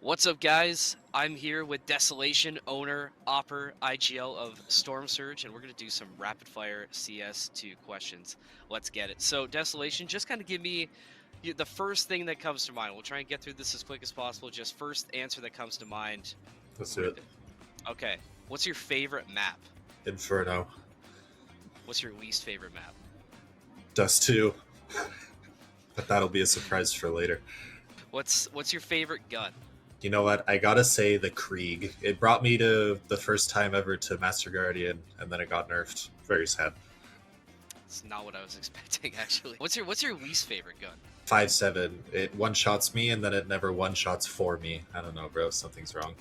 What's up, guys? I'm here with Desolation, owner, opper, IGL of Storm Surge, and we're going to do some rapid-fire CS2 questions. Let's get it. So, Desolation, just kind of give me the first thing that comes to mind. We'll try and get through this as quick as possible. Just first answer that comes to mind. Let's do Rip it. Okay. What's your favorite map? Inferno. What's your least favorite map? Dust 2. But that'll be a surprise for later. What's your favorite gun? You know what? I gotta say the Krieg. It brought me to the first time ever to Master Guardian, and then it got nerfed. Very sad. It's not what I was expecting, actually. What's your least favorite gun? 5.7. It one-shots me, and then it never one-shots for me. I don't know, bro. Something's wrong.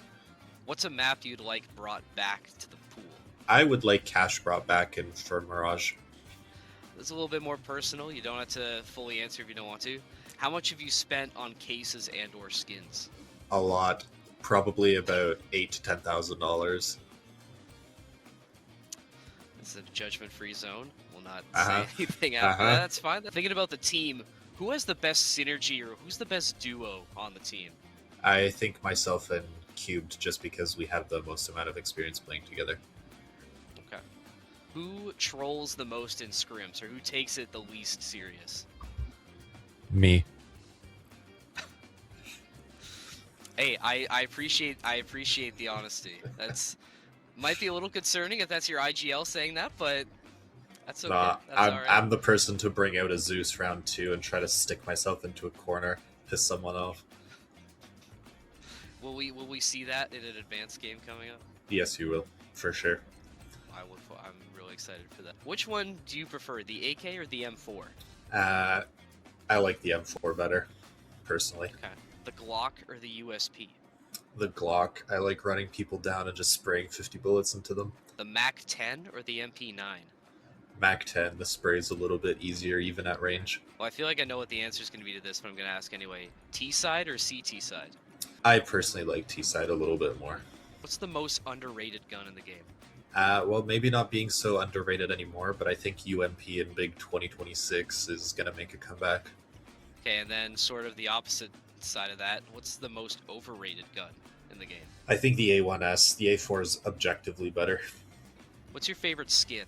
What's a map you'd like brought back to the pool? I would like Cash brought back in for Mirage. It's a little bit more personal. You don't have to fully answer if you don't want to. How much have you spent on cases and or skins? A lot. Probably about $8,000 to $10,000. It's a judgment-free zone. We'll not say anything after that. That's fine. Thinking about the team, who has the best synergy or who's the best duo on the team? I think myself and Cubed, just because we have the most amount of experience playing together. Okay. Who trolls the most in scrims, or who takes it the least serious? Me. Hey, I appreciate the honesty. That's might be a little concerning if that's your IGL saying that, but that's okay. Nah, That's all right. I'm the person to bring out a Zeus round 2 and try to stick myself into a corner, piss someone off. Will we see that in an advanced game coming up? Yes, you will, for sure. I'm really excited for that. Which one do you prefer, the AK or the M4? I like the M4 better, personally. Okay. The Glock or the USP? The Glock. I like running people down and just spraying 50 bullets into them. The Mac 10 or the MP9? Mac 10. The spray's a little bit easier, even at range. Well, I feel like I know what the answer is going to be to this, but I'm going to ask anyway. T-side or CT side? I personally like T-side a little bit more. What's the most underrated gun in the game? Well, maybe not being so underrated anymore, but I think UMP in Big 2026 is going to make a comeback. Okay, and then sort of the opposite side of that, what's the most overrated gun in the game? I think the A1S. The A4 is objectively better. What's your favorite skin?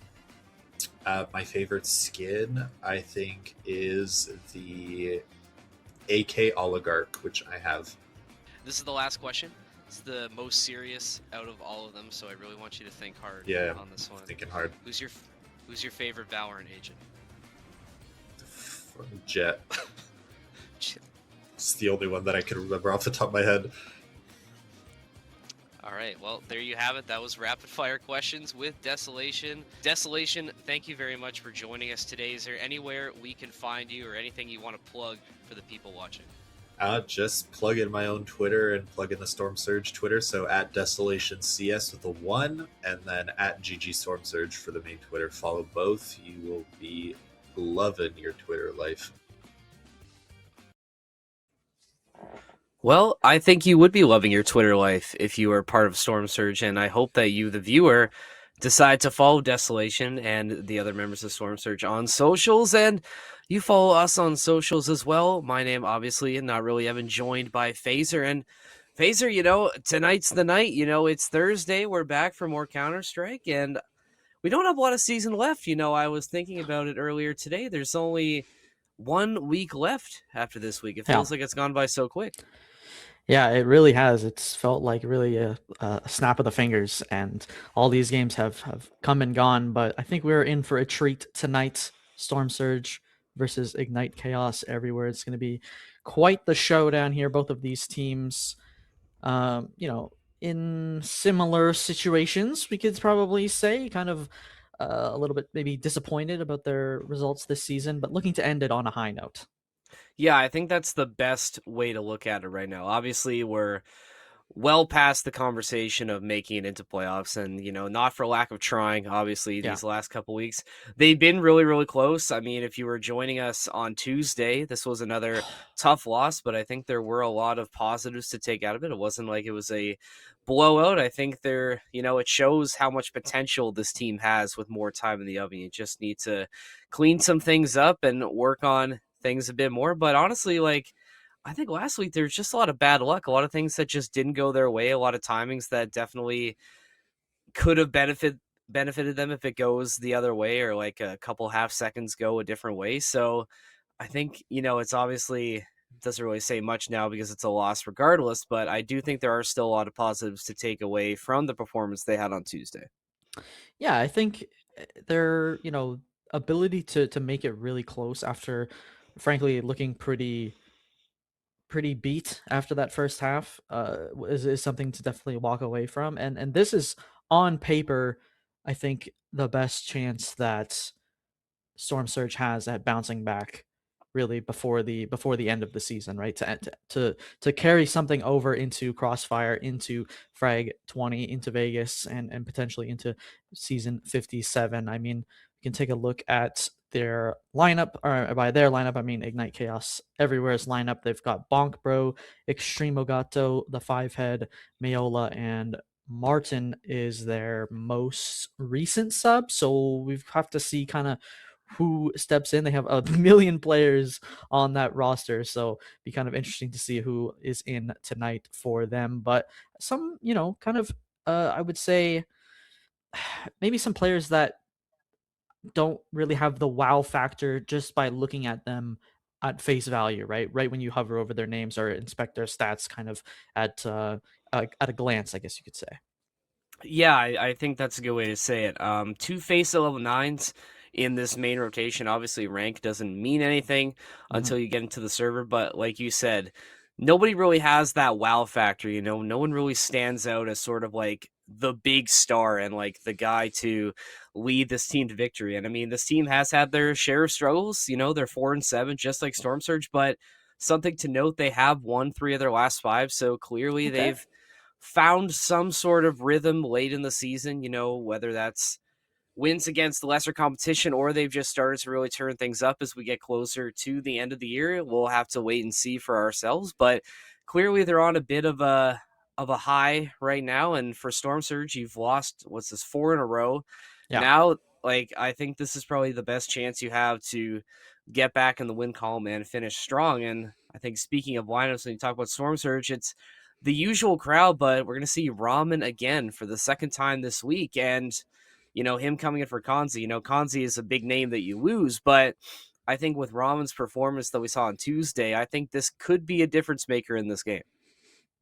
My favorite skin, I think, is the AK Oligarch, which I have. This is the last question. It's the most serious out of all of them, so I really want you to think hard on this one. Thinking hard. Who's your favorite Valorant agent? Jet. It's the only one that I can remember off the top of my head. All right, well, there you have it. That was rapid fire questions with Desolation. Desolation, thank you very much for joining us today. Is there anywhere we can find you or anything you want to plug for the people watching? Just plug in my own Twitter and plug in the Storm Surge Twitter. So at Desolation CS with a 1, and then at GG Storm Surge for the main Twitter. Follow both. You will be loving your Twitter life. Well, I think you would be loving your Twitter life if you were part of Storm Surge, and I hope that you, the viewer, decide to follow Desolation and the other members of Storm Surge on socials, and you follow us on socials as well. My name, obviously, and not really Evan, joined by Phaser. And Phaser, tonight's the night. It's Thursday. We're back for more Counter-Strike, and we don't have a lot of season left. I was thinking about it earlier today. There's only 1 week left after this week. It feels like it's gone by so quick. Yeah, it really has. It's felt like really a snap of the fingers, and all these games have come and gone, but I think we're in for a treat tonight. Storm Surge versus Ignite Chaos everywhere. It's going to be quite the showdown here. Both of these teams, in similar situations, we could probably say, kind of a little bit maybe disappointed about their results this season, but looking to end it on a high note. Yeah, I think that's the best way to look at it right now. Obviously, we're well past the conversation of making it into playoffs, and not for lack of trying. Obviously, these last couple weeks they've been really, really close. I mean, if you were joining us on Tuesday, this was another tough loss, but I think there were a lot of positives to take out of it. It wasn't like it was a blowout. I think it shows how much potential this team has with more time in the oven. You just need to clean some things up and work on things a bit more. But honestly, I think last week there's just a lot of bad luck, a lot of things that just didn't go their way, a lot of timings that definitely could have benefited them if it goes the other way, or like a couple half seconds go a different way. So I think, it's obviously doesn't really say much now because it's a loss regardless, but I do think there are still a lot of positives to take away from the performance they had on Tuesday. Yeah, I think their ability to make it really close after, frankly, looking pretty beat after that first half is something to definitely walk away from. And this is on paper, I think, the best chance that Storm Surge has at bouncing back really before the end of the season, right? To carry something over into Crossfire, into Frag 20, into Vegas, and potentially into season 57. I mean, you can take a look at their lineup, or by their lineup, I mean Ignite Chaos Everywhere's lineup. They've got Bonk Bro, Extreme Ogato, the Five Head, Mayola, and Martin is their most recent sub. So we have to see kind of who steps in. They have a million players on that roster, so be kind of interesting to see who is in tonight for them. But some, kind of, I would say maybe some players that don't really have the wow factor just by looking at them at face value, right? Right when you hover over their names or inspect their stats, kind of at a glance, I guess you could say. Yeah, I think that's a good way to say it. Two face of level nines in this main rotation. Obviously, rank doesn't mean anything Hmm. until you get into the server, but like you said, nobody really has that wow factor. No one really stands out as sort of like the big star and like the guy to lead this team to victory. And I mean, this team has had their share of struggles. They're 4-7, just like Storm Surge, but something to note, they have won 3 of their last 5, so clearly Okay. they've found some sort of rhythm late in the season, whether that's wins against the lesser competition or they've just started to really turn things up as we get closer to the end of the year. We'll have to wait and see for ourselves, but clearly they're on a bit of a high right now. And for Storm Surge, you've lost, what's this, 4 in a row Yeah. now. Like, I think this is probably the best chance you have to get back in the win column and finish strong. And I think, speaking of lineups, when you talk about Storm Surge, it's the usual crowd, but we're going to see Ramen again for the second time this week. And, him coming in for Kanzi, Kanzi is a big name that you lose, but I think with Ramen's performance that we saw on Tuesday, I think this could be a difference maker in this game.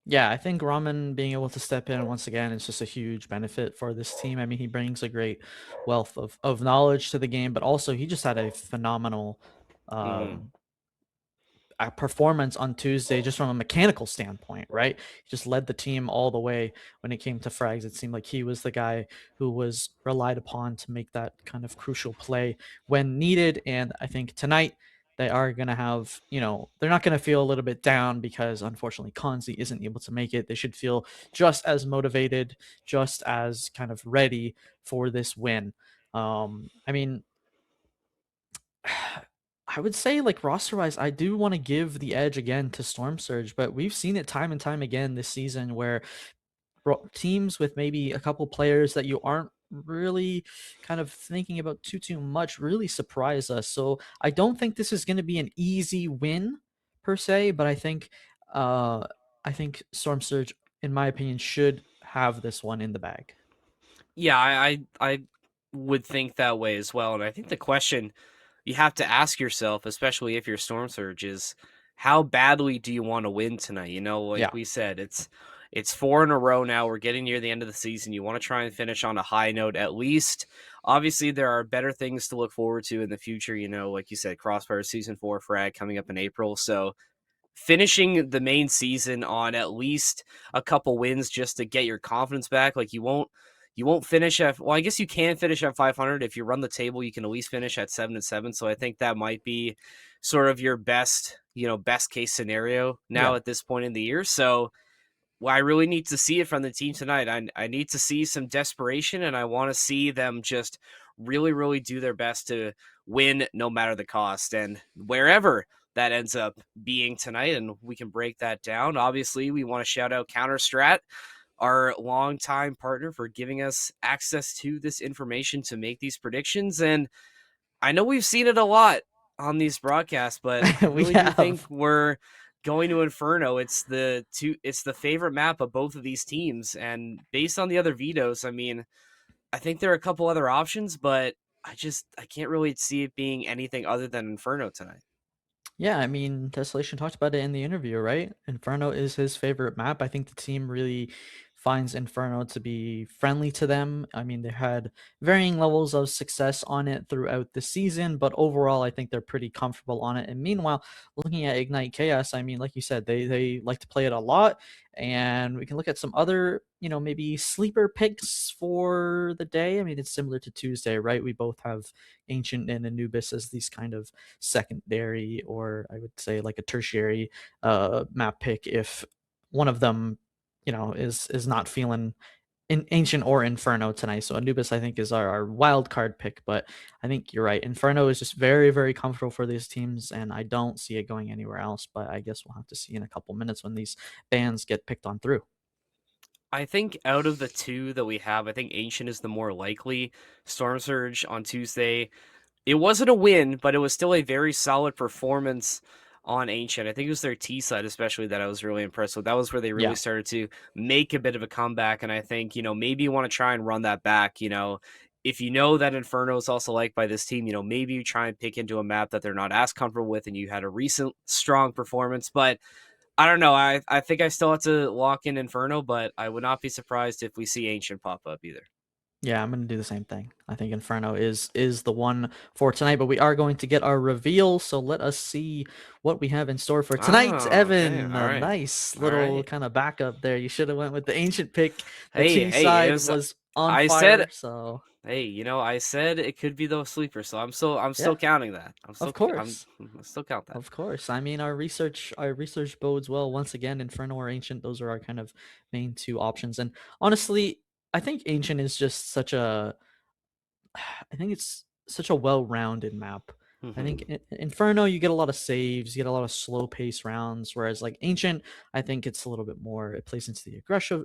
Yeah, I think Ramen being able to step in once again is just a huge benefit for this team. I mean, he brings a great wealth of knowledge to the game, but also he just had a phenomenal Hmm. um, performance on Tuesday, just from a mechanical standpoint, right? He just led the team all the way when it came to frags. It seemed like he was the guy who was relied upon to make that kind of crucial play when needed. And I think tonight they are going to have, they're not going to feel a little bit down because unfortunately Kanzi isn't able to make it. They should feel just as motivated, just as kind of ready for this win. I mean, I would say, like, roster wise, I do want to give the edge again to Storm Surge, but we've seen it time and time again this season where teams with maybe a couple players that you aren't really kind of thinking about too much really surprise us. So I don't think this is going to be an easy win per se, but uh I think Storm Surge, in my opinion, should have this one in the bag. Yeah, I would think that way as well. And I think the question you have to ask yourself, especially if you're Storm Surge, is how badly do you want to win tonight? Like Yeah. we said, it's 4 in a row now. We're getting near the end of the season. You want to try and finish on a high note at least. Obviously, there are better things to look forward to in the future. Like you said, Crossfire Season 4 frag coming up in April. So finishing the main season on at least a couple wins just to get your confidence back. Like you won't finish at, well, I guess you can finish at 500 if you run the table. You can at least finish at 7-7. So I think that might be sort of your best case scenario now Yeah. at this point in the year. So well, I really need to see it from the team tonight. I need to see some desperation, and I want to see them just really, really do their best to win no matter the cost. And wherever that ends up being tonight, and we can break that down. Obviously, we want to shout out Counter Strat, our longtime partner, for giving us access to this information to make these predictions. And I know we've seen it a lot on these broadcasts, but I We really do think have. we're going to Inferno, it's the favorite map of both of these teams, and based on the other vetoes, I mean, I think there are a couple other options, but I can't really see it being anything other than Inferno tonight. Yeah, I mean, Desolation talked about it in the interview, right? Inferno is his favorite map. I think the team really finds Inferno to be friendly to them. I mean, they had varying levels of success on it throughout the season, but overall, I think they're pretty comfortable on it. And meanwhile, looking at Ignite Chaos, I mean, like you said, they like to play it a lot, and we can look at some other, maybe sleeper picks for the day. I mean, it's similar to Tuesday, right? We both have Ancient and Anubis as these kind of secondary, or I would say like a tertiary map pick if one of them is not feeling in Ancient or Inferno tonight. So Anubis, I think, is our wild card pick, but I think you're right. Inferno is just very, very comfortable for these teams, and I don't see it going anywhere else. But I guess we'll have to see in a couple minutes when these bans get picked on through. I think out of the two that we have, I think Ancient is the more likely. Storm Surge on Tuesday, it wasn't a win, but it was still a very solid performance on Ancient. I think it was their T side, especially, that I was really impressed with. That was where they really Yeah, started to make a bit of a comeback. And I think, maybe you want to try and run that back. If you know that Inferno is also liked by this team, maybe you try and pick into a map that they're not as comfortable with and you had a recent strong performance. But I don't know. I think I still have to lock in Inferno, but I would not be surprised if we see Ancient pop up either. yeah, I'm gonna do the same thing. I think Inferno is the one for tonight, but we are going to get our reveal. So let us see what we have in store for tonight. Oh, okay. Evan, All a right. nice All little right. kind of backup there. You should have went with the Ancient pick. The Hey, T hey, side was on I said fire, so hey, I said it could be the sleeper, so I'm yeah, still counting that. of I'm course. I still count that. Of course. I mean, our research bodes well. Once again, Inferno or Ancient, those are our kind of main two options. And honestly, I think Ancient is just such a I think it's such a well-rounded map. I think Hmm. Inferno, you get a lot of saves, you get a lot of slow pace rounds, whereas like Ancient, I think it's a little bit more. It plays into the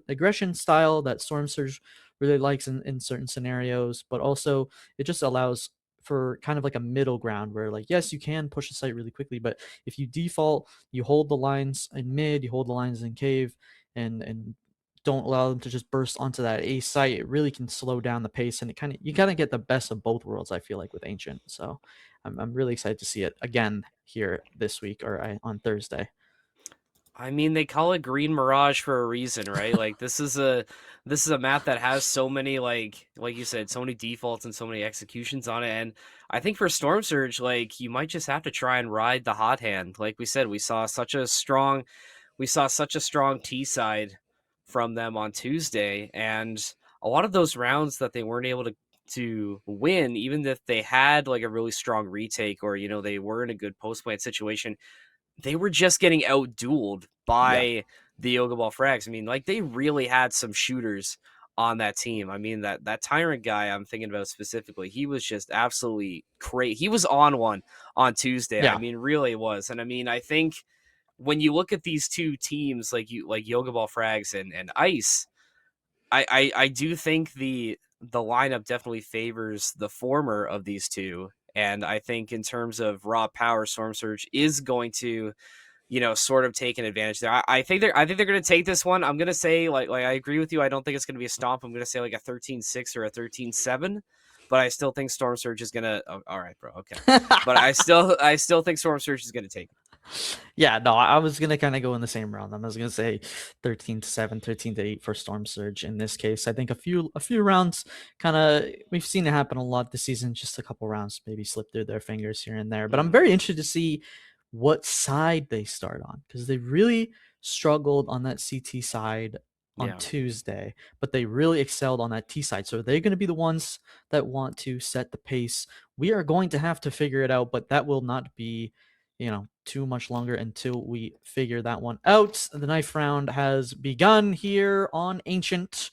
aggression style that Storm Surge really likes in certain scenarios, but also it just allows for kind of like a middle ground where like yes, you can push the site really quickly, but if you default, you hold the lines in mid, you hold the lines in cave, and don't allow them to just burst onto that A site, it really can slow down the pace, and you kind of get the best of both worlds. I feel like with Ancient, so I'm really excited to see it again here this week or on Thursday. I mean, they call it Green Mirage for a reason, right? Like this is a map that has so many like you said, so many defaults and so many executions on it. And I think for Storm Surge, like you might just have to try and ride the hot hand. Like we said, we saw such a strong T side from them on Tuesday, and a lot of those rounds that they weren't able to win, even if they had like a really strong retake or they were in a good post plant situation, they were just getting outdueled Yeah, by the Yoga Ball Frags. I mean, like they really had some shooters on that team. I mean, that Tyrant guy I'm thinking about specifically, he was just absolutely crazy. He was on one on Tuesday. I yeah, mean, really was. And I mean, I think when you look at these two teams, like Yoga Ball Frags and Ice, I do think the lineup definitely favors the former of these two. And I think in terms of raw power, Storm Surge is going to sort of take an advantage there. I think they're going to take this one. I'm going to say like I agree with you. I don't think it's going to be a stomp. I'm going to say like a 13-6 or a 13-7, but I still think Storm Surge is going to all right, bro. Okay. But I still think Storm Surge is going to take it. yeah. No, I was gonna kind of go in the same round. I was gonna say 13-7, 13-8 for Storm Surge in this case. I think a few rounds, kind of we've seen it happen a lot this season. Just a couple rounds maybe slip through their fingers here and there. But I'm Mhm. very interested to see what side they start on because they really struggled on that CT side on Yeah. Tuesday, but they really excelled on that T side. So they're going to be the ones that want to set the pace. We are going to have to figure it out, but that will not be too much longer until we figure that one out. The knife round has begun here on Ancient.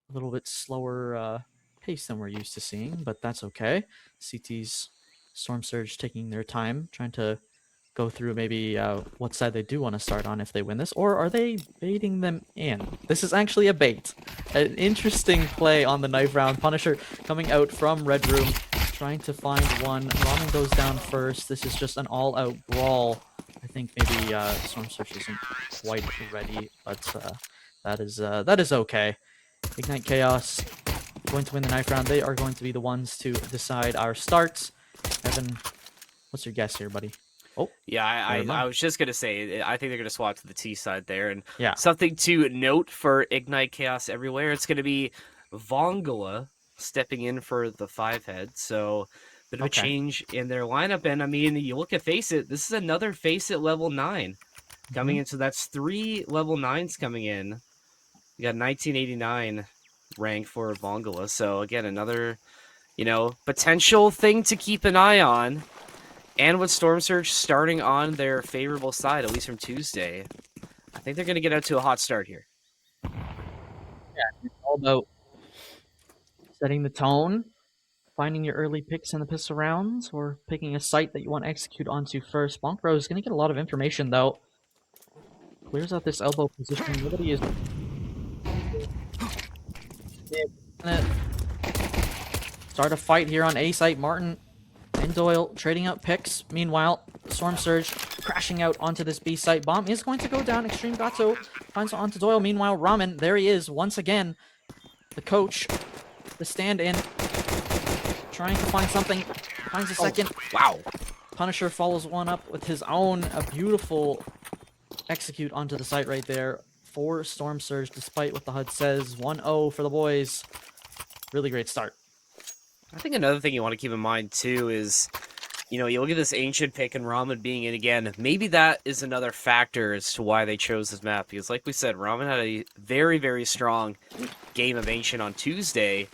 A little bit slower pace than we're used to seeing, but that's okay. CT's Storm Surge taking their time, trying to go through maybe what side they do want to start on if they win this, or are they baiting them in? This is actually a bait. An interesting play on the knife round. Punisher coming out from Red Room, trying to find one. Ramen goes down first. This is just an all-out brawl. I think think maybe Storm Surge isn't quite ready, but that is okay. Ignite Chaos going to win the knife round. They are going to be the ones to decide our starts. Evan, what's your guess here, buddy? Oh, Yeah, never I mind. was just gonna say I think they're gonna swap to the T side there, and Yeah. something to note for Ignite Chaos everywhere. It's gonna be Vongala stepping in for the 5-head, so bit of a Okay. change in their lineup. And I mean, you look at Face It. This is another Face It level 9 coming in, so that's 3 level 9s coming in. You got 1989 rank for Vongala, so again another potential thing to keep an eye on. And with Storm Surge starting on their favorable side, at least from Tuesday, I think they're going to get out to a hot start here. Yeah, it's all about setting the tone, finding your early picks in the pistol rounds, or picking a site that you want to execute onto first. Bonkbro is going to get a lot of information, though. Clears out this elbow position. Nobody is gonna start a fight here on A site. Martin and Doyle trading out picks. Meanwhile, Storm Surge crashing out onto this B site. Bomb is going to go down. Extreme Gato finds onto Doyle. Meanwhile, Ramen, there he is once again. The coach, the stand-in, trying to find something. Finds a second. Wow. Punisher follows one up with his own. A beautiful execute onto the site right there for Storm Surge, despite what the HUD says. 1-0 for the boys. Really great start. I think another thing you want to keep in mind, too, is, you look at this Ancient pick and Ramen being in again. Maybe that is another factor as to why they chose this map. Because like we said, Ramen had a very, very strong game of Ancient on Tuesday.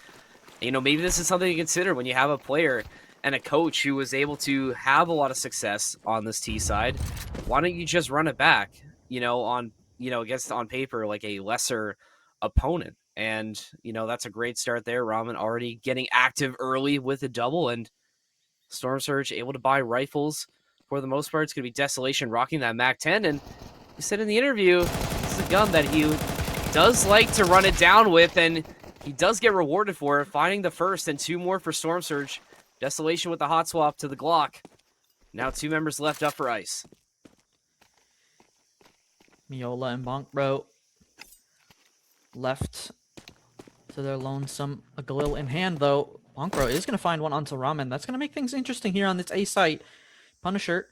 Maybe this is something to consider when you have a player and a coach who was able to have a lot of success on this T side. Why don't you just run it back, against on paper like a lesser opponent? And, that's a great start there. Ramen already getting active early with a double, and Storm Surge able to buy rifles for the most part. It's going to be Desolation rocking that MAC-10, and he said in the interview, this is a gun that he does like to run it down with, and he does get rewarded for it, finding the first and 2 more for Storm Surge. Desolation with the hot swap to the Glock. Now 2 members left up for Ice. Miola and Bonkbro left to their lonesome. A Galil in hand, though. Bonkbro is going to find one onto Ramen. That's going to make things interesting here on this A site. Punisher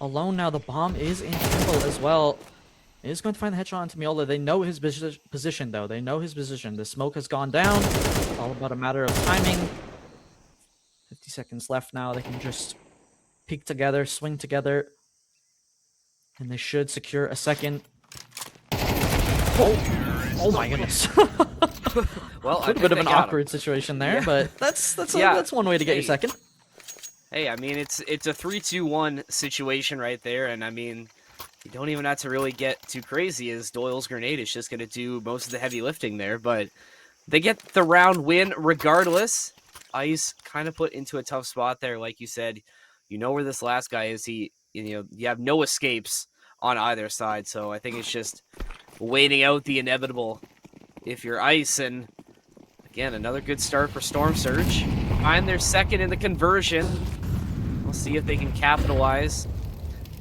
alone now. The bomb is in Kimble as well. Is going to find the headshot onto Miola. They know his position, though. They know his position. The smoke has gone down. It's all about a matter of timing. 50 seconds left now. They can just peek together, swing together, and they should secure a second. Oh my goodness. Well, a little bit of an awkward situation there, but that's one way to get your second. Hey, I mean, it's a 3-2-1 situation right there, and I mean, you don't even have to really get too crazy, as Doyle's grenade is just going to do most of the heavy lifting there, but they get the round win regardless. Ice kind of put into a tough spot there, like you said. You know where this last guy is. You have no escapes on either side, so I think it's just waiting out the inevitable if you're Ice. And again, another good start for Storm Surge. Find their second in the conversion. We'll see if they can capitalize.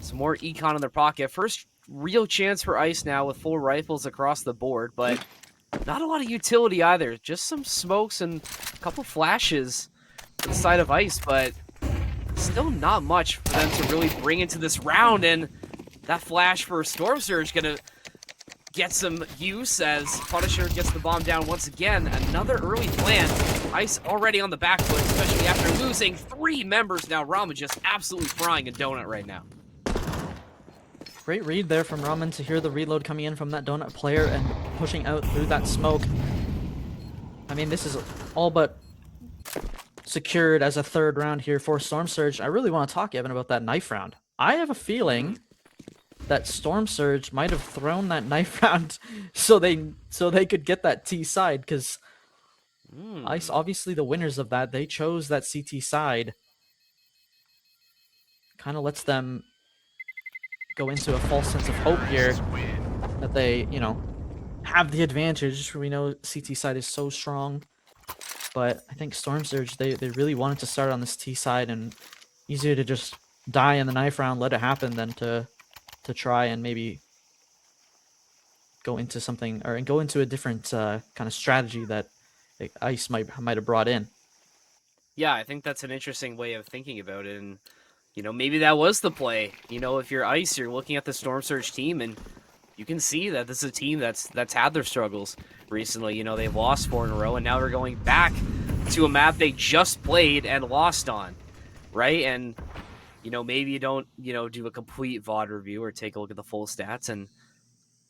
Some more econ in their pocket. First real chance for Ice now with full rifles across the board, but not a lot of utility either. Just some smokes and a couple flashes to the side of Ice, but still not much for them to really bring into this round. And that flash for Storm Surge gonna get some use as Punisher gets the bomb down once again. Another early plant. Ice already on the back foot, especially after losing 3 members now. Rama just absolutely frying a donut right now. Great read there from Ramen to hear the reload coming in from that donut player and pushing out through that smoke. I mean, this is all but secured as a 3rd round here for Storm Surge. I really want to talk, Evan, about that knife round. I have a feeling that Storm Surge might have thrown that knife round so they could get that T side, because Ice, obviously the winners of that, they chose that CT side. Kind of lets them go into a false sense of hope here that they, have the advantage. We know CT side is so strong, but I think Storm Surge, they really wanted to start on this T side, and easier to just die in the knife round, let it happen, than to try and maybe go into something or go into a different kind of strategy that Ice might have brought in. Yeah, I think that's an interesting way of thinking about it, and maybe that was the play. If you're Ice, you're looking at the Storm Surge team, and you can see that this is a team that's had their struggles recently. They've lost 4 in a row, and now they're going back to a map they just played and lost on, right? And maybe you don't do a complete VOD review or take a look at the full stats, and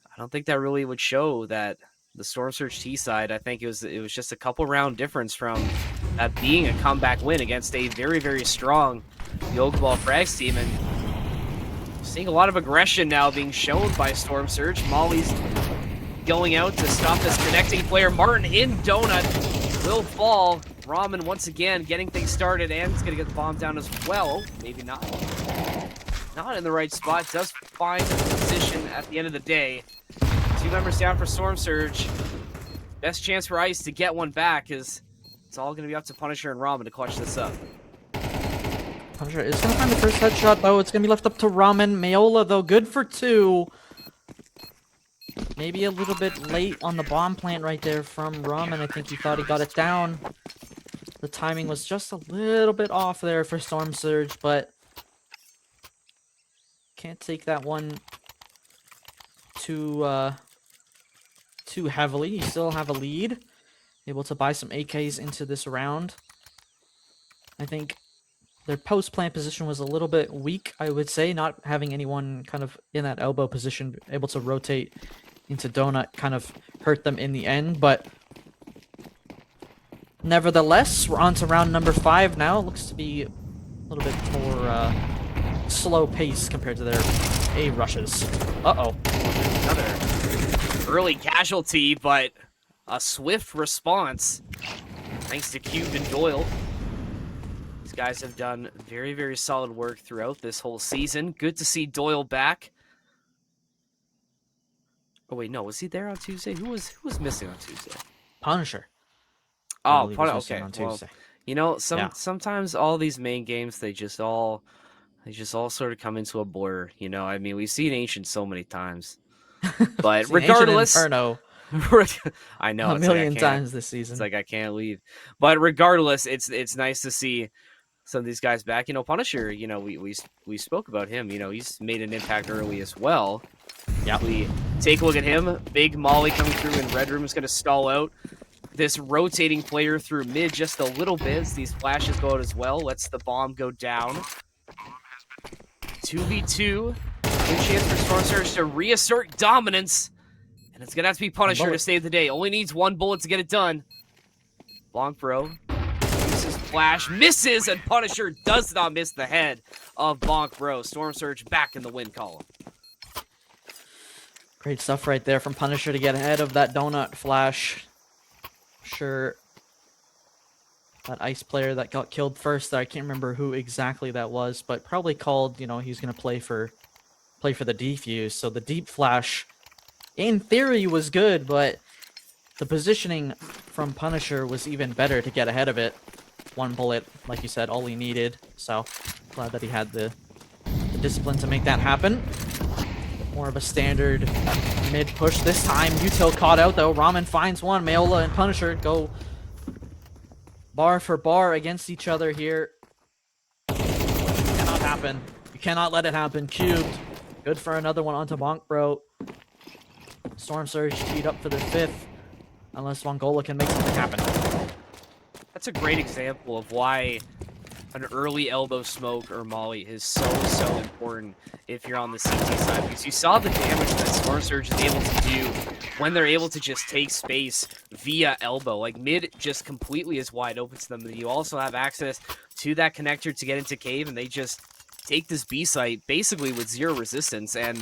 I don't think that really would show that the Storm Surge T side. I think it was just a couple round difference from that being a comeback win against a very, very strong Yoga Ball Frags team, and seeing a lot of aggression now being shown by Storm Surge. Molly's going out to stop this connecting player. Martin in Donut will fall. Ramen once again getting things started, and he's going to get the bomb down as well. Maybe not. Not in the right spot. Does find a position at the end of the day. 2 members down for Storm Surge. Best chance for Ice to get one back is it's all going to be up to Punisher and Ramen to clutch this up. Punisher is going to find the first headshot, though. It's going to be left up to Ramen. Mayola, though, good for 2. Maybe a little bit late on the bomb plant right there from Ramen. I think he thought he got it down. The timing was just a little bit off there for Storm Surge, but can't take that one too heavily. You still have a lead. Able to buy some AKs into this round. I think their post-plant position was a little bit weak, I would say. Not having anyone kind of in that elbow position able to rotate into Donut kind of hurt them in the end. But nevertheless, we're on to round number 5 now. It looks to be a little bit more slow pace compared to their A rushes. Uh-oh. Another early casualty, but a swift response thanks to Cube and Doyle. These guys have done very, very solid work throughout this whole season. Good to see Doyle back. Oh wait, no, was he there on Tuesday? Who was missing on Tuesday? Punisher. Oh, okay. On Well, Tuesday. sometimes all these main games they just all sort of come into a blur. I mean, we've seen Ancient so many times, but regardless, Inferno I know a million times this season. It's like I can't leave. But regardless, it's nice to see some of these guys back. Punisher. We spoke about him. He's made an impact early as well. Yeah. We take a look at him. Big Molly coming through, and Red Room is going to stall out this rotating player through mid just a little bit as these flashes go out as well. Lets the bomb go down. 2v2. Good chance for Storm Surge to reassert dominance. And it's going to have to be Punisher to save the day. Only needs 1 bullet to get it done. Long throw. Uses flash. Misses, and Punisher does not miss the head of Bonk Bro. Storm Surge back in the win column. Great stuff right there from Punisher to get ahead of that donut flash. Sure. That Ice player that got killed first, I can't remember who exactly that was, but probably called, he's going to play for the defuse. So the deep flash, in theory, was good, but the positioning from Punisher was even better to get ahead of it. 1 bullet, like you said, all he needed. So glad that he had the discipline to make that happen. More of a standard mid push this time. Util caught out though. Ramen finds one. Mayola and Punisher go bar for bar against each other here. Cannot happen. You cannot let it happen. Cubed. Good for another one onto Bonk Bro. Storm Surge teed up for the 5th. Unless Mongola can make something happen. That's a great example of why an early elbow smoke or molly is so important if you're on the CT side, because you saw the damage that Storm Surge is able to do when they're able to just take space via elbow. Like mid just completely is wide open to them. You also have access to that connector to get into cave, and they just take this B site basically with 0 resistance. And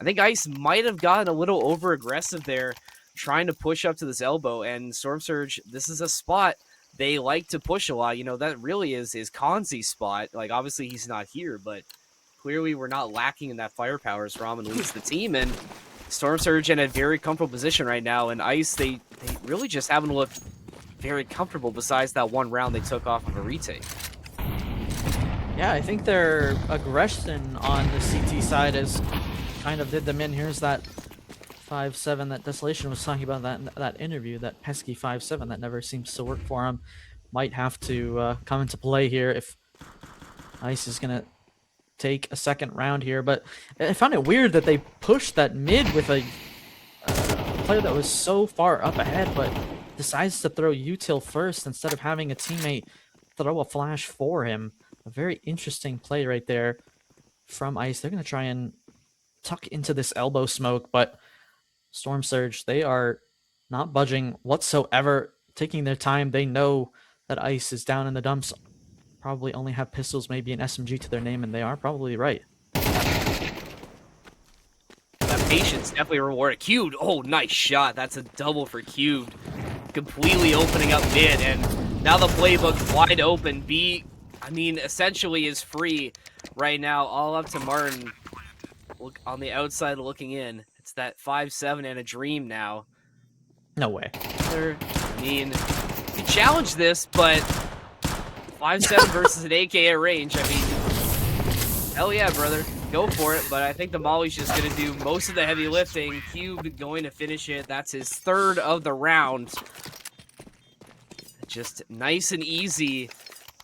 I think Ice might have gotten a little over aggressive there, trying to push up to this elbow. And Storm Surge, this is a spot they like to push a lot. That really is Kanzi's spot. Like, obviously he's not here, but clearly we're not lacking in that firepower as Ramen leads the team. And Storm Surge in a very comfortable position right now. And Ice, they really just haven't looked very comfortable besides that 1 round they took off of a retake. Yeah, I think their aggression on the CT side is kind of did them in. Here's that 5-7 that Desolation was talking about that interview, that pesky 5-7 that never seems to work for him. Might have to come into play here if Ice is gonna take a second round here. But I found it weird that they pushed that mid with a player that was so far up ahead, but decides to throw util first instead of having a teammate throw a flash for him. A very interesting play right there from Ice. They're gonna try and tuck into this elbow smoke, but Storm Surge, they are not budging whatsoever, taking their time. They know that Ice is down in the dumps, probably only have pistols, maybe an SMG to their name, and they are probably right. That patience definitely rewarded. Cubed, oh, nice shot. That's a double for Cubed. Completely opening up mid, and now the playbook wide open. B, I mean, essentially is free right now, all up to Martin. Look on the outside looking in. It's that 5-7 and a dream now. No way. I mean, you challenge this, but 5-7 versus an AK at range. I mean, hell yeah, brother. Go for it. But I think the Molly's just going to do most of the heavy lifting. Cube going to finish it. That's his third of the round. Just nice and easy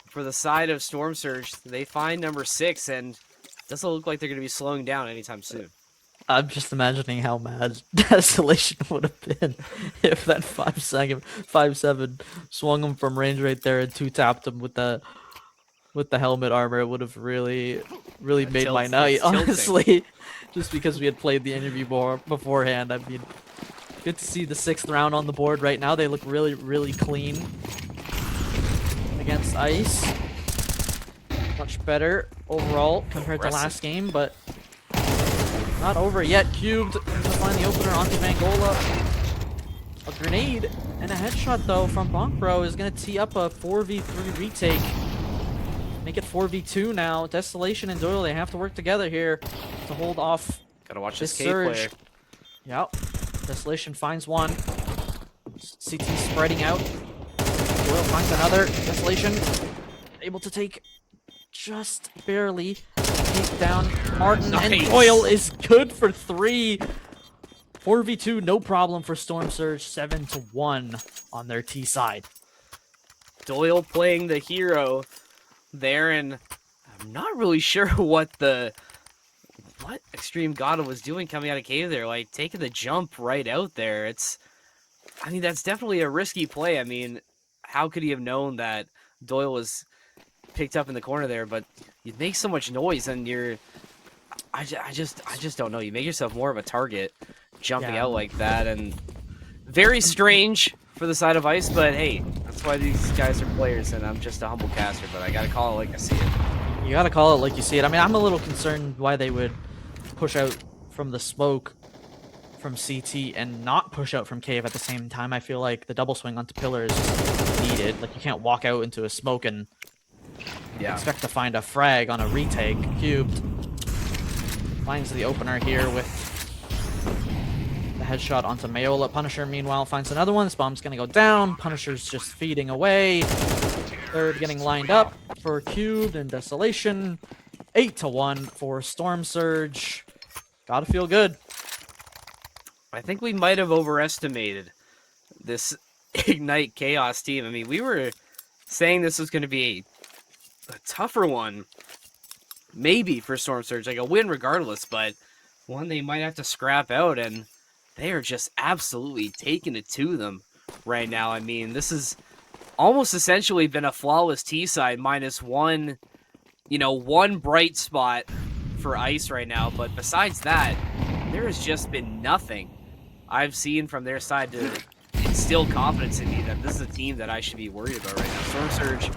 for the side of Storm Surge. They find number 6, and it doesn't look like they're going to be slowing down anytime soon. I'm just imagining how mad Desolation would have been if that 5-7 swung him from range right there and two-tapped him with the helmet armor. It would have really made my night, honestly. Just because we had played the interview beforehand. I mean, good to see the 6th round on the board right now. They look really clean against Ice. Much better overall compared to last game, but not over yet. Cubed to find the opener onto Vangola. A grenade and a headshot though from Bonkbro is going to tee up a 4v3 retake. Make it 4v2 now. Desolation and Doyle, they have to work together here to hold off. Gotta watch this K surge. player. Yep. Desolation finds one. CT spreading out. Doyle finds another. Desolation able to take just barely take down Martin, nice. And Doyle is good for 3. 4v2, no problem for Storm Surge, 7-1 on their T side. Doyle playing the hero there, and I'm not really sure what Extreme Gata was doing coming out of cave there, like taking the jump right out there. I mean, that's definitely a risky play. I mean, how could he have known that Doyle was picked up in the corner there? But you make so much noise, and I just don't know. You make yourself more of a target jumping out like that, and very strange for the side of Ice. But hey, that's why these guys are players, and I'm just a humble caster. But I gotta call it like I see it. You gotta call it like you see it. I mean, I'm a little concerned why they would push out from the smoke from CT and not push out from cave at the same time. I feel like the double swing onto pillar is needed. Like, you can't walk out into a smoke and expect to find a frag on a retake. Cubed finds the opener here with the headshot onto Mayola. Punisher, meanwhile, finds another one. This bomb's gonna go down. Punisher's just feeding away. Third getting lined up for Cubed and Desolation. 8-1 for Storm Surge. Gotta feel good. I think we might have overestimated this Ignite Chaos team. I mean, we were saying this was going to be a tougher one, maybe for Storm Surge, like a win regardless, but one they might have to scrap out, and they are just absolutely taking it to them right now. I mean, this has almost essentially been a flawless T-side minus one, one bright spot for Ice right now, but besides that, there has just been nothing I've seen from their side to instill confidence in me that this is a team that I should be worried about right now. Storm Surge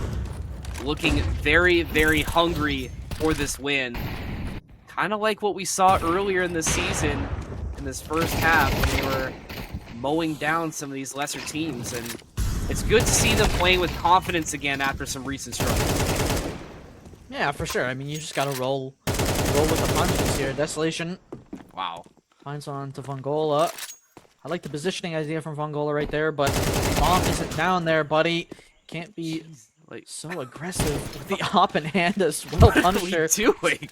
looking very, very hungry for this win. Kind of like what we saw earlier in the season, in this first half, when they were mowing down some of these lesser teams. And it's good to see them playing with confidence again after some recent struggles. Yeah, for sure. I mean, you just gotta roll with the punches here. Desolation. Wow. Finds on to Vangola. I like the positioning idea from Vangola right there, but bomb isn't down there, buddy. Can't be Like, So aggressive with the op in hand as well. what are we Punisher doing?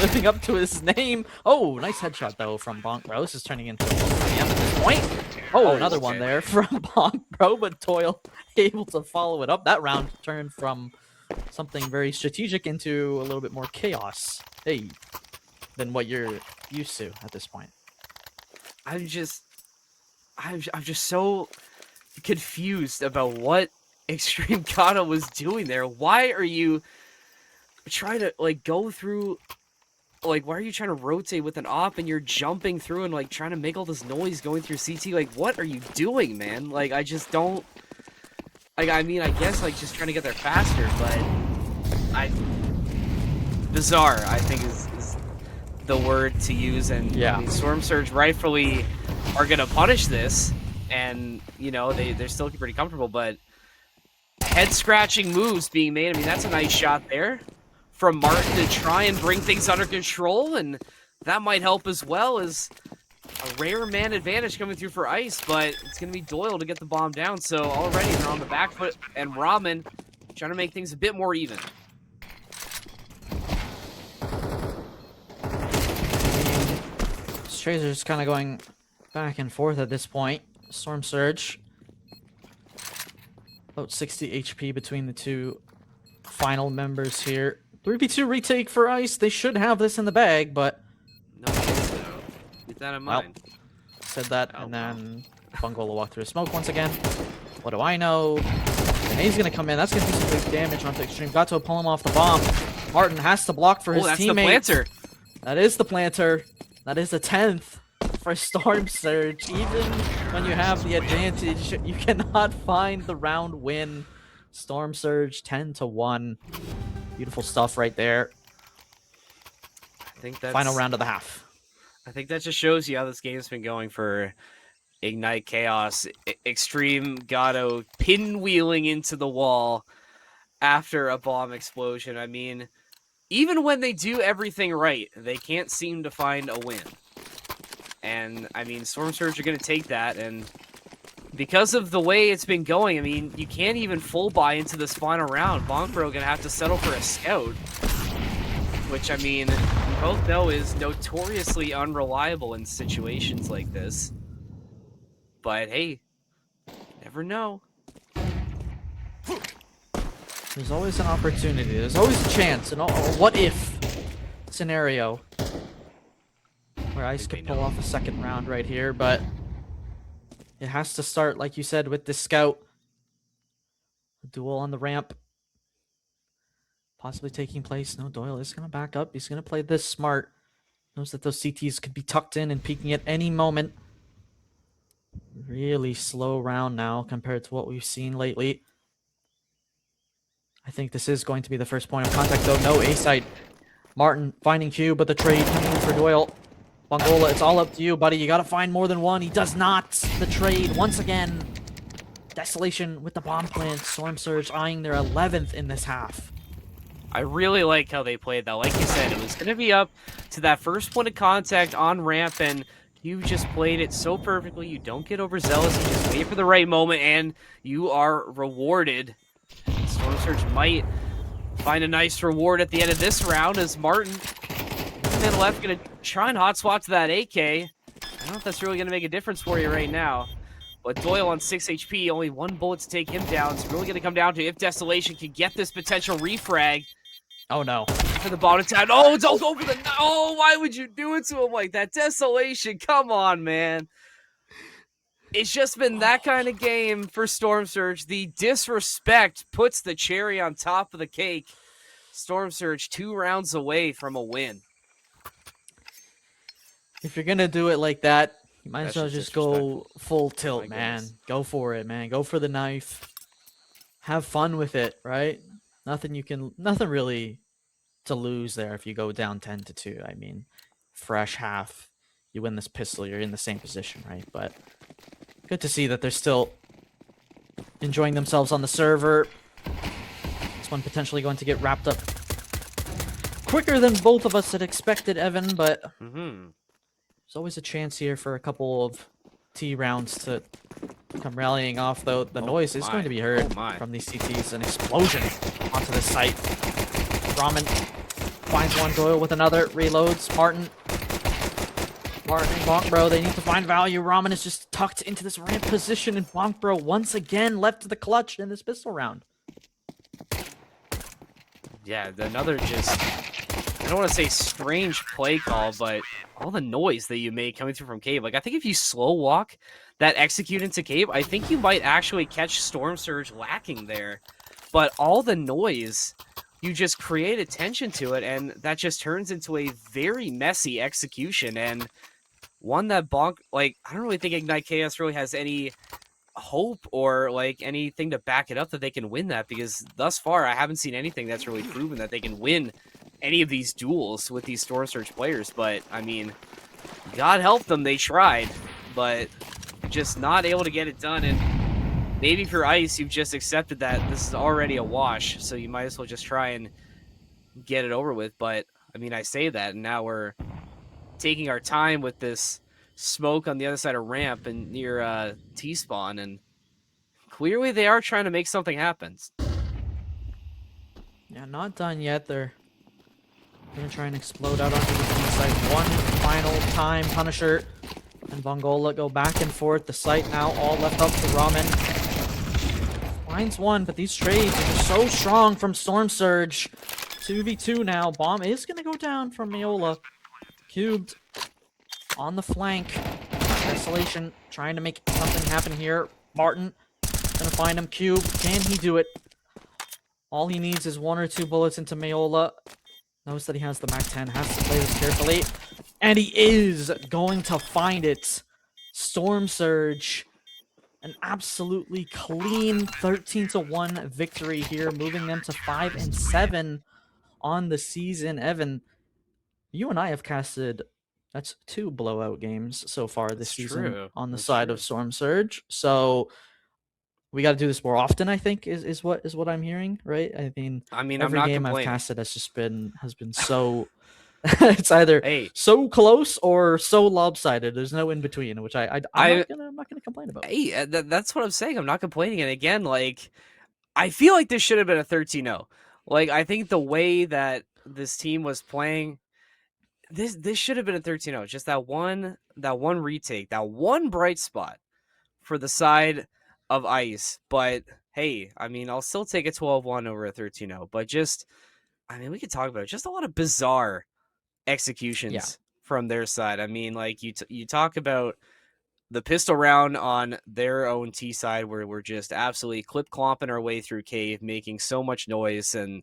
living up to his name. Oh, nice headshot though from Bonk Bro. This is turning into a close game at this point. Oh, Oh, another one okay. there from Bonk Bro, but Doyle able to follow it up. That round turned from something very strategic into a little bit more chaos. Hey, than what you're used to at this point. I'm just so confused about what Extreme Kata was doing there. Why are you trying to like go through? Like, why are you trying to rotate with an op and you're jumping through and like trying to make all this noise going through CT? Like, what are you doing, man? Like, I just don't. Like, I mean, I guess like just trying to get there faster, but bizarre. I think is the word to use, and Yeah. I mean, Storm Surge rightfully are gonna punish this, and you know they're still pretty comfortable, but head scratching moves being made. I mean, that's a nice shot there from Martin to try and bring things under control, and that might help as well as a rare man advantage coming through for Ice, but it's gonna be Doyle to get the bomb down. So already they're on the back foot, and Ramen trying to make things a bit more even. Trazer's kind of going back and forth at this point. Storm Surge. About 60 HP between the two final members here. 3v2 retake for Ice. They should have this in the bag, but No, so keep that in Well, mind. said that, Oh, and then Bungola walked through smoke once again. What do I know? And he's gonna come in. That's gonna do some big damage onto Extreme. Got to pull him off the bomb. Martin has to block for his that's teammate. the planter. That is the planter. That is the 10th for Storm Surge. Even when you have the advantage, you cannot find the round win. Storm Surge 10-1. Beautiful stuff right there. I think that's Final round of the half. I think that just shows you how this game's been going for Ignite Chaos. Extreme Gato pinwheeling into the wall after a bomb explosion. I mean, even when they do everything right, they can't seem to find a win. And, I mean, Storm Surge are going to take that, and because of the way it's been going, I mean, you can't even full buy into this final round. Bonkbro going to have to settle for a scout, which, I mean, we both know is notoriously unreliable in situations like this. But, hey, never know. There's always an opportunity. There's always a chance. A what if scenario where Ice could pull off a second round right here, but it has to start, like you said, with the scout. A duel on the ramp possibly taking place. No, Doyle is going to back up. He's going to play this smart. Knows that those CTs could be tucked in and peeking at any moment. Really slow round now compared to what we've seen lately. I think this is going to be the first point of contact, though. No A-side. Martin finding Q, but the trade coming in for Doyle. Bungola, it's all up to you, buddy. You got to find more than one. He does not. The trade, once again. Desolation with the bomb plant. Storm Surge eyeing their 11th in this half. I really like how they played that. Like you said, it was going to be up to that first point of contact on ramp, and you just played it so perfectly. You don't get overzealous. You just wait for the right moment, and you are rewarded. Storm Surge might find a nice reward at the end of this round as Martin, man left, going to try and hot swap to that AK. I don't know if that's really going to make a difference for you right now. But Doyle on 6 HP, only one bullet to take him down. It's really going to come down to if Desolation can get this potential refrag. Oh, no. For the bottom time. Oh, don't go for the... Oh, why would you do it to him like that? Desolation, come on, man. It's just been that kind of game for Storm Surge. The disrespect puts the cherry on top of the cake. Storm Surge 2 rounds away from a win. If you're going to do it like that, you might as That's well just just go full tilt, my man. goodness. Go for it, man. Go for the knife. Have fun with it, right? Nothing really to lose there if you go down 10-2. I mean, fresh half. You win this pistol, you're in the same position, right? But good to see that they're still enjoying themselves on the server. This one potentially going to get wrapped up quicker than both of us had expected, Evan, but there's always a chance here for a couple of T rounds to come rallying off, though. The Oh noise is going my. to be Oh heard my. from these CTs. An explosion onto the site. Ramen finds one, Doyle with another, reloads. Martin and Bonkbro, they need to find value. Ramen is just tucked into this ramp position, and Bonkbro once again left to the clutch in this pistol round. Yeah, another just, I don't want to say strange play call, but all the noise that you made coming through from Cave. Like, I think if you slow walk that execute into Cave, I think you might actually catch Storm Surge lacking there. But all the noise, you just create attention to it, and that just turns into a very messy execution, and one that like, I don't really think Ignite Chaos really has any hope or like anything to back it up that they can win that, because thus far I haven't seen anything that's really proven that they can win any of these duels with these Storm Surge players. But I mean, God help them, they tried, but just not able to get it done. And maybe for Ice, you've just accepted that this is already a wash, so you might as well just try and get it over with. But I mean, I say that, and now we're taking our time with this smoke on the other side of ramp and near T-spawn, and clearly they are trying to make something happen. Yeah, not done yet. They're gonna try and explode out onto the B site one final time. Punisher and Vongola go back and forth. The site now all left up to Ramen. Finds one, but these trades are just so strong from Storm Surge. 2v2 now. Bomb is gonna go down from Miola. Cubed on the flank. Desolation trying to make something happen here. Martin gonna find him. Cube, can he do it? All he needs is 1 or 2 bullets into Mayola. Knows that he has the MAC-10, has to play this carefully. And he is going to find it. Storm Surge. An absolutely clean 13-1 victory here, moving them to 5-7 on the season. Evan, you and I have casted, that's 2 blowout games so far this That's season true. on the That's side true. of Storm Surge. So we got to do this more often, I think, is what I'm hearing, right? I mean, I mean, I'm every not game I've complaining. casted has been so it's either Hey, so close or so lopsided. There's no in between, which I'm I not gonna complain about. hey, that's what I'm saying. I'm not complaining. And again, like, I feel like this should have been a 13-0. Like, I think the way that this team was playing, this should have been a 13-0. Just that one retake, that one bright spot for the side of Ice. But hey, I mean, I'll still take a 12-1 over a 13-0. But just, I mean, we could talk about it. Just a lot of bizarre Yeah, executions from their side. I mean, like, you talk about the pistol round on their own T side, where we're just absolutely clip clomping our way through Cave, making so much noise. And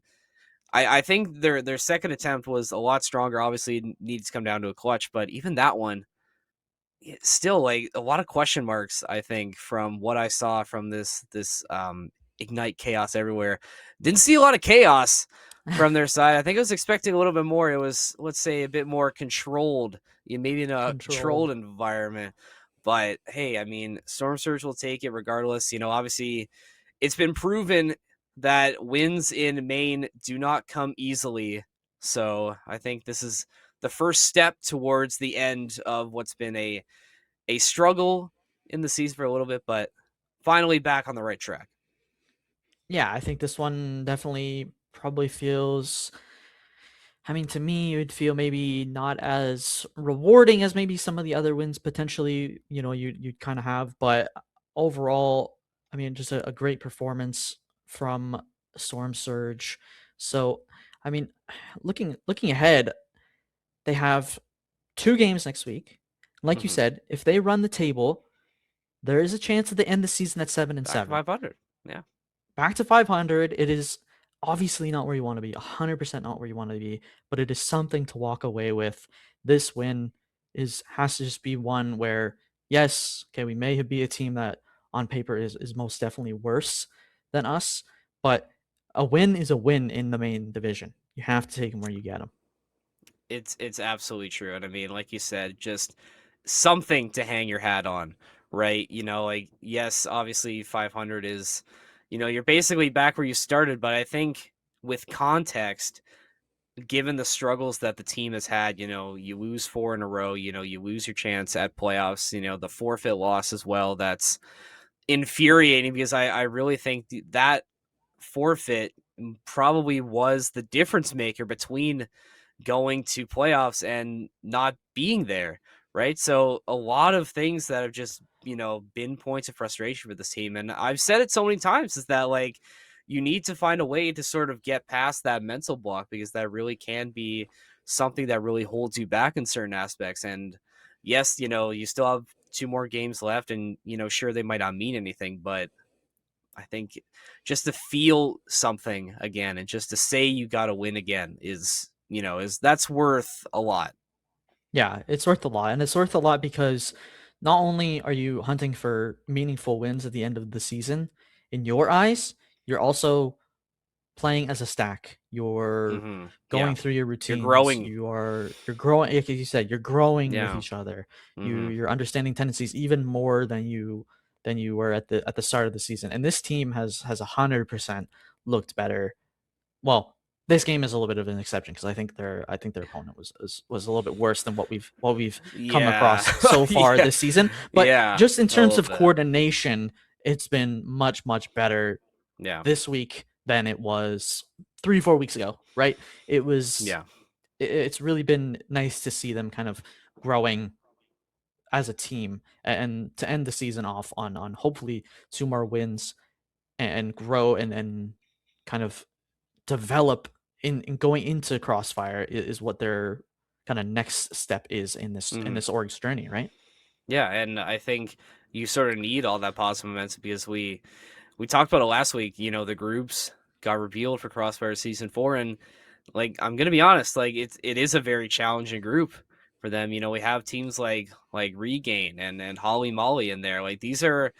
I think their second attempt was a lot stronger. Obviously, it needs to come down to a clutch, but even that one, still, like, a lot of question marks, I think, from what I saw from this Ignite Chaos everywhere. Didn't see a lot of chaos from their side. I think I was expecting a little bit more. It was, let's say, a bit more controlled, maybe in a controlled controlled. environment. But hey, I mean, Storm Surge will take it regardless. Obviously, it's been proven that wins in Maine do not come easily. So I think this is the first step towards the end of what's been a struggle in the season for a little bit, but finally back on the right track. Yeah, I think this one definitely probably feels. I mean, to me, it would feel maybe not as rewarding as maybe some of the other wins potentially. You'd kind of have, but overall, I mean, just a great performance from Storm Surge. So, I mean, looking ahead, they have 2 games next week. Like you Mm-hmm. said, if they run the table, there is a chance that they end the season at 7 and Back to 7. 500. Yeah. Back to 500. It is obviously not where you want to be, 100% not where you want to be, but it is something to walk away with. This win has to just be one where, yes, okay, we may be a team that on paper is most definitely worse than us, but a win is a win in the main division. You have to take them where you get them. It's absolutely true. And I mean, like you said, just something to hang your hat on, right? Like, yes, obviously 500 is, you're basically back where you started, but I think with context, given the struggles that the team has had, you lose 4 in a row, you lose your chance at playoffs, the forfeit loss as well. That's infuriating because I really think that forfeit probably was the difference maker between going to playoffs and not being there, right? So a lot of things that have just, been points of frustration for this team. And I've said it so many times is that like you need to find a way to sort of get past that mental block because that really can be something that really holds you back in certain aspects. And yes, you still have two more games left and sure they might not mean anything, but I think just to feel something again and just to say you got to win again is that's worth a lot. Yeah, it's worth a lot, and it's worth a lot because not only are you hunting for meaningful wins at the end of the season, in your eyes, you're also playing as a stack. You're Yeah. going through your You're routines. growing. You're growing, like you said, you're growing with Yeah. each other. Mhm. You're understanding tendencies even more than you were at the start of the season. And this team has 100% looked better. Well, this game is a little bit of an exception because I think their opponent was a little bit worse than what we've come Yeah. across so far Yeah. this season. But Yeah. just in A terms little of bit. coordination, it's been much better Yeah. this week than it was 3 4 weeks ago. Right? It was. Yeah. It's really been nice to see them kind of growing as a team and to end the season off on hopefully two more wins and grow and kind of develop in going into Crossfire is what their kind of next step is in Mhm. this org's journey, right? Yeah, and I think you sort of need all that positive momentum because we talked about it last week, the groups got revealed for Crossfire season 4 and like I'm gonna be honest, like it is a very challenging group for them. We have teams like Regain and Holly Molly in there. Like these are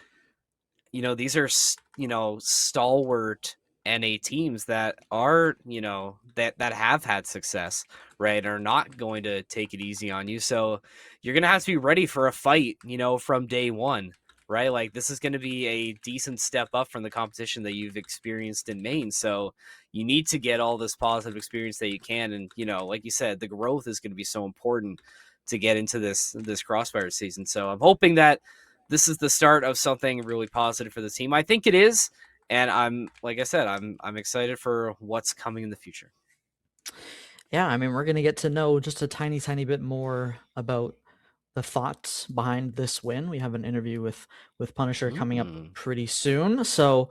stalwart NA teams that are that have had success, right? Are not going to take it easy on you. So you're gonna have to be ready for a fight, from day one, right? Like this is going to be a decent step up from the competition that you've experienced in Maine. So you need to get all this positive experience that you can, and like you said, the growth is going to be so important to get into this Crossfire season. So I'm hoping that this is the start of something really positive for the team. I think it is, and I'm like I said, I'm excited for what's coming in the future. Yeah, I mean, we're gonna get to know just a tiny bit more about the thoughts behind this win. We have an interview with Punisher coming up Mm. pretty soon, so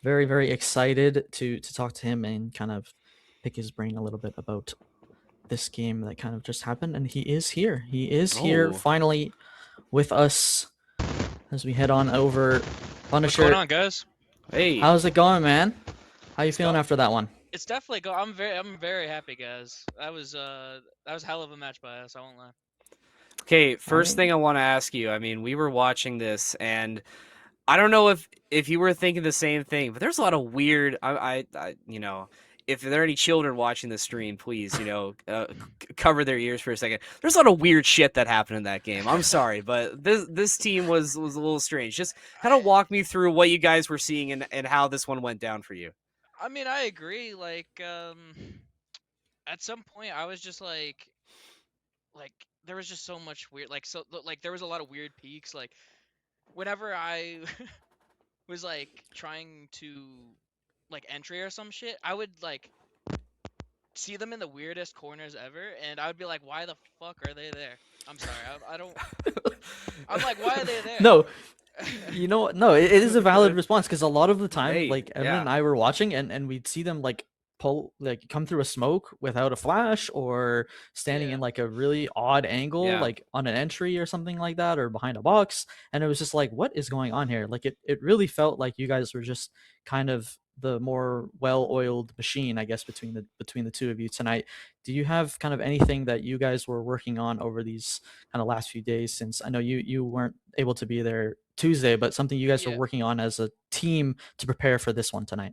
very excited to talk to him and kind of pick his brain a little bit about this game that kind of just happened. And he is here. He is here Oh, finally with us as we head on over. What's going Punisher, on, guys? hey, how's it going, man? How you It's feeling go. after that one? It's definitely go. I'm very happy, guys. That was hell of a match by us. I won't lie. okay. I First thing mean, I want to ask you. I mean, we were watching this, and I don't know if you were thinking the same thing, but there's a lot of weird. If there are any children watching the stream, please, cover their ears for a second. There's a lot of weird shit that happened in that game. I'm sorry, but this team was a little strange. Just kind of walk me through what you guys were seeing and how this one went down for you. I mean, I agree. At some point, I was just like, there was just so much weird. Like there was a lot of weird peaks. Like, whenever I was like trying to like entry or some shit, I would like see them in the weirdest corners ever, and I would be like, why the fuck are they there? I'm sorry, I don't. I'm like, why are they there? no, you know what? No, it is a valid response because a lot of the time, Hey, like Evan yeah, and I were watching, and we'd see them like pull like come through a smoke without a flash or standing Yeah. in like a really odd angle, yeah. like on an entry or something like that, or behind a box, and it was just like, what is going on here? Like it really felt like you guys were just kind of the more well-oiled machine, I guess, between the two of you tonight. Do you have kind of anything that you guys were working on over these kind of last few days, since I know you weren't able to be there Tuesday, but something you guys are Yeah. working on as a team to prepare for this one tonight?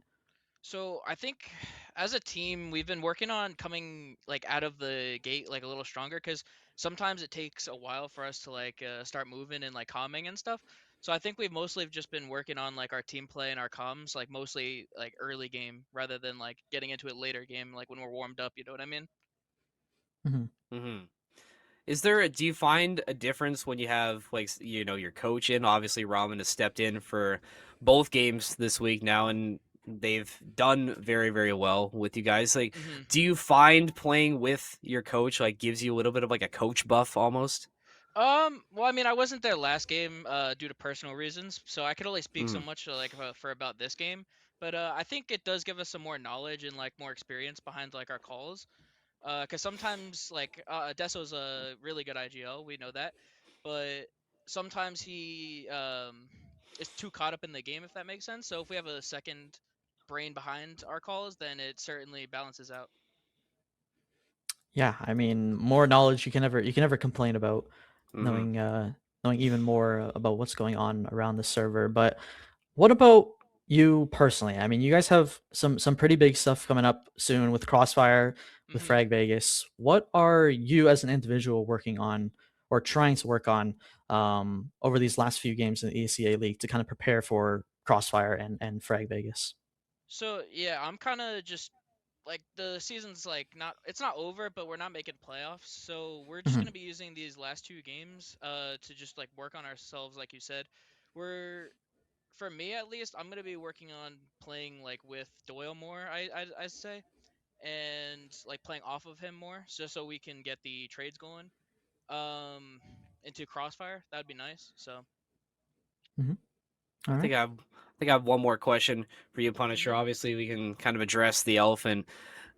So I think as a team, we've been working on coming like out of the gate like a little stronger because sometimes it takes a while for us to start moving and like calming and stuff. So I think we've mostly just been working on like our team play and our comms, like mostly like early game rather than like getting into it later game, like when we're warmed up. You know what I mean? Hmm. hmm Do you find a difference when you have like your coach in? Obviously, Ramen has stepped in for both games this week now, and they've done very very well with you guys. Like, Hmm. do you find playing with your coach like gives you a little bit of like a coach buff almost? Well, I mean, I wasn't there last game due to personal reasons, so I could only speak so Mm, much like for about this game. But I think it does give us some more knowledge and like more experience behind like our calls. Because sometimes like Deso's a really good IGL, we know that, but sometimes he is too caught up in the game, if that makes sense. So if we have a second brain behind our calls, then it certainly balances out. Yeah, I mean, more knowledge you can never complain about hmm knowing even more about what's going on around the server. But what about you personally? I mean, you guys have some pretty big stuff coming up soon with Crossfire, with Hmm. Frag Vegas. What are you as an individual working on or trying to work on over these last few games in the ESEA League to kind of prepare for Crossfire and Frag Vegas? So yeah, I'm kind of just like the season's like not it's not over, but we're not making playoffs. So we're just Mhm, gonna be using these last two games to just like work on ourselves, like you said. We're For me at least, I'm gonna be working on playing like with Doyle more. I say, and like playing off of him more, just so we can get the trades going. Um, into Crossfire, that'd be nice. So. mhm. All I right. think I have one more question for you, Punisher. Mhm. Obviously, we can kind of address the elephant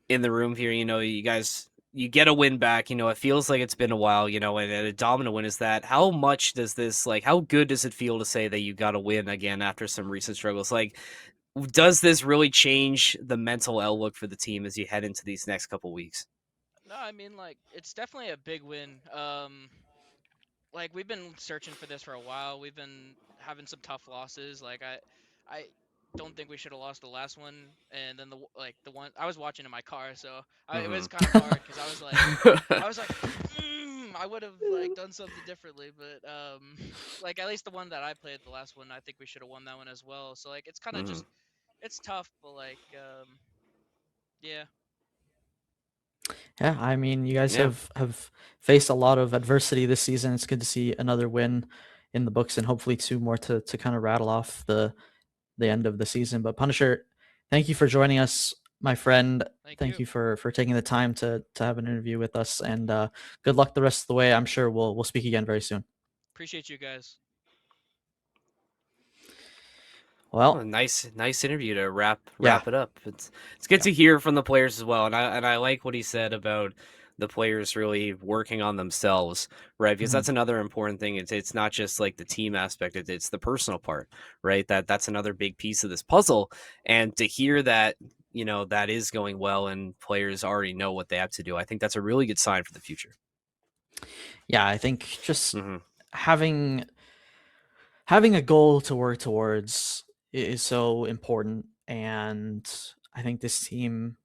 in the room here. You guys, you get a win back. It feels like it's been a while. And a dominant win is that. How much does this like? How good does it feel to say that you got a win again after some recent struggles? Like, does this really change the mental outlook for the team as you head into these next couple weeks? No, I mean like it's definitely a big win. Like we've been searching for this for a while. We've been having some tough losses. Like I don't think we should have lost the last one. And then the one I was watching in my car, so it hmm was kind of hard because I was like, I would have like done something differently. But like at least the one that I played, the last one, I think we should have won that one as well. So like it's kind of hmm just it's tough, but like yeah. Yeah, I mean, you guys Yeah. have faced a lot of adversity this season. It's good to see another win in the books and hopefully two more to kind of rattle off the end of the season. But Punisher, thank you for joining us, my friend. Thank Thank you. you for taking the time to have an interview with us, and good luck the rest of the way. I'm sure we'll speak again very soon. Appreciate you guys. Well, Well, nice interview to yeah. wrap it up. It's good Yeah. to hear from the players as well, and I like what he said about the players really working on themselves, right? Because Mhm. that's another important thing. It's not just like the team aspect; it's the personal part, right? That's another big piece of this puzzle. And to hear that, that is going well, and players already know what they have to do. I think that's a really good sign for the future. Yeah, I think just hmm having having a goal to work towards is so important, and I think this team,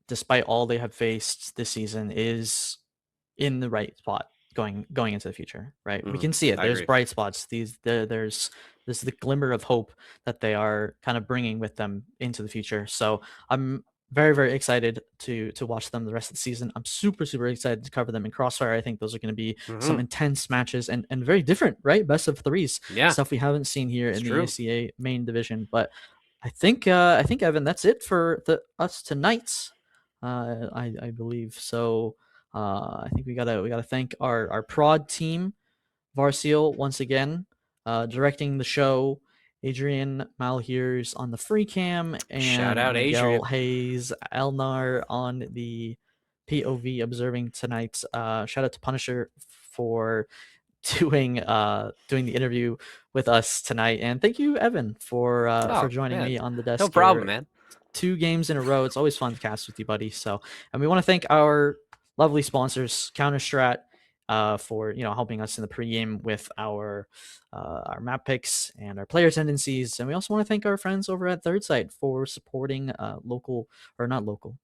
despite all they have faced this season, is in the right spot going into the future, right? We hmm can see it. I There's agree. bright spots. There's the glimmer of hope that they are kind of bringing with them into the future. So I'm very excited to watch them the rest of the season. I'm super excited to cover them in Crossfire. I think those are going to be some hmm intense matches and very different, right? Best of threes Yeah, stuff we haven't seen here it's in the true. ESEA main division. But I think Evan, that's it for the us tonight. I believe so. I think we gotta thank our prod team, Varsiel once again, directing the show. Adrian Malhiers on the free cam Shout and out Miguel Adrian. Hayes Elnar on the POV observing tonight. Shout out to Punisher for doing the interview with us tonight, and thank you, Evan, for Oh joining man, me on the no desk problem, here. man. 2 games in a row. It's always fun to cast with you, buddy. So, and we want to thank our lovely sponsors, Counter Strat, for helping us in the pregame with our map picks and our player tendencies. And we also want to thank our friends over at Third Sight for supporting local or not local,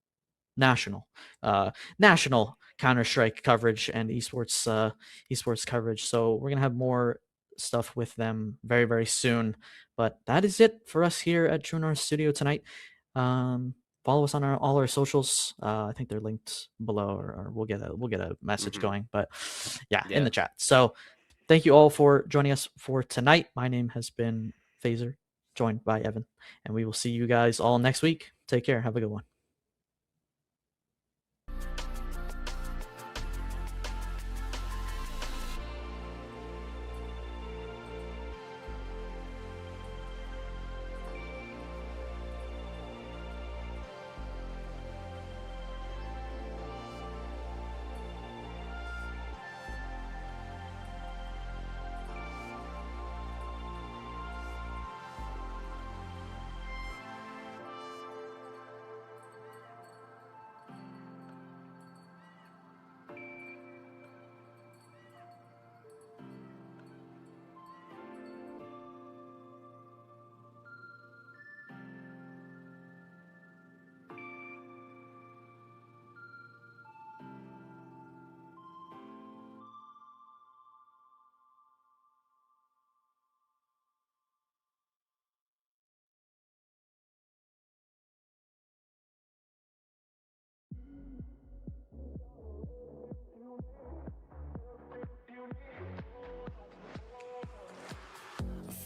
national, uh, national Counter Strike coverage and esports coverage. So we're gonna have more stuff with them very soon. But that is it for us here at True North Studio tonight. Um, follow us on all our socials. I think they're linked below, or we'll get a message going. But yeah, in the chat. So thank you all for joining us for tonight. My name has been Phaser, joined by Evan, and we will see you guys all next week. Take care. Have a good one.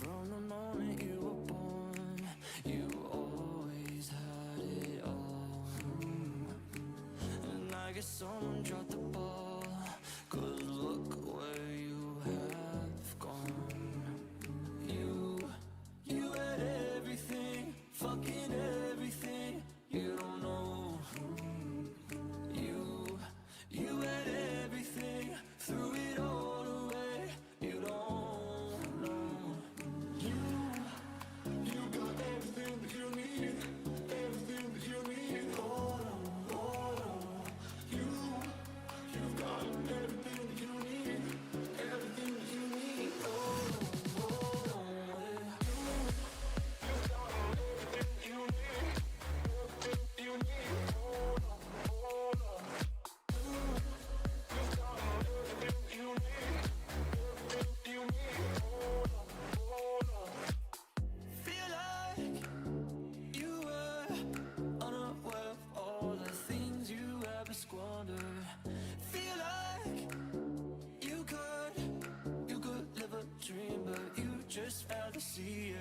From the moment you were born, you always had it all. And I guess someone dropped the ball, 'cause look where you have gone. You had everything, fucking everything. You don't know. You had everything, threw it all away. You don't know. You got everything that you need, everything that you need. Hold on. You've got everything that you need, everything that you need. Hold on. You've got everything that you need, everything that you need. Hold on. You've got everything that you need, everything that you need. Hold on. Feel like you were unaware of all the things you ever squandered. Feel like you could live a dream, but you just failed to see